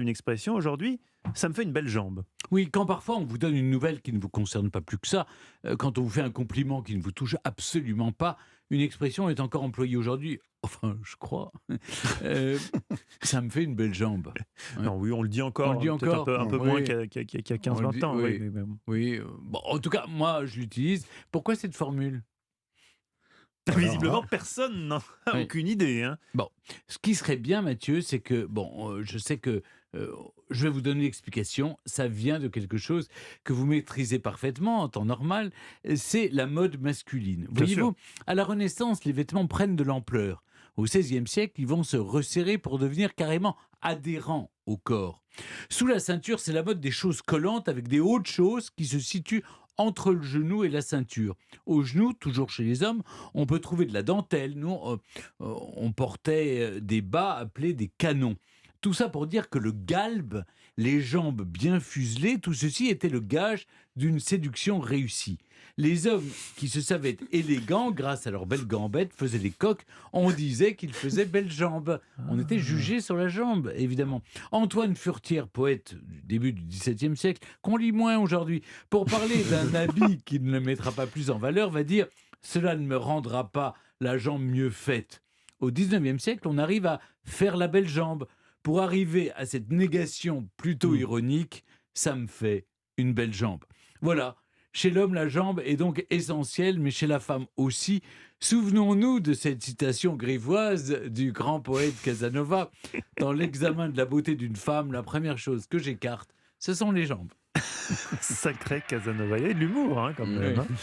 une expression aujourd'hui, ça me fait une belle jambe. Oui, quand parfois on vous donne une nouvelle qui ne vous concerne pas plus que ça, quand on vous fait un compliment qui ne vous touche absolument pas, une expression est encore employée aujourd'hui, enfin je crois, heu, ça me fait une belle jambe. Ouais. Non, oui, on le dit On le encore, dit peut-être encore? un peu moins Oui, qu'il y a on le 15-20 dit ans, oui, oui, mais bon. oui, bon en tout cas moi je l'utilise. Pourquoi cette formule? Voilà, Visiblement, hein. personne n'en a Oui. aucune idée, hein. Bon, ce qui serait bien, Mathieu, c'est que, bon, je sais que je vais vous donner l'explication. Ça vient de quelque chose que vous maîtrisez parfaitement en temps normal. C'est la mode masculine. Bien sûr. Voyez-vous, à la Renaissance, les vêtements prennent de l'ampleur. Au XVIe siècle, ils vont se resserrer pour devenir carrément adhérents au corps. Sous la ceinture, c'est la mode des choses collantes avec des hautes choses qui se situent entre le genou et la ceinture. Au genou, toujours chez les hommes, on peut trouver de la dentelle. Nous, on portait des bas appelés des canons. Tout ça pour dire que le galbe, les jambes bien fuselées, tout ceci était le gage d'une séduction réussie. Les hommes qui se savaient élégants grâce à leurs belles gambettes faisaient des coques. On disait qu'ils faisaient belles jambes. On était Ah! jugé sur la jambe, évidemment. Antoine Furtière, poète du début du XVIIe siècle, qu'on lit moins aujourd'hui, pour parler d'un habit qui ne le mettra pas plus en valeur, va dire: cela ne me rendra pas la jambe mieux faite. Au XIXe siècle, on arrive à faire la belle jambe. Pour arriver à cette négation plutôt Mmh. ironique, ça me fait une belle jambe. Voilà. Chez l'homme, la jambe est donc essentielle, mais chez la femme aussi. Souvenons-nous de cette citation grivoise du grand poète Casanova. Dans l'examen de la beauté d'une femme, la première chose que j'écarte, ce sont les jambes. Sacré Casanova. Il y a de l'humour, hein, quand même, Oui. hein.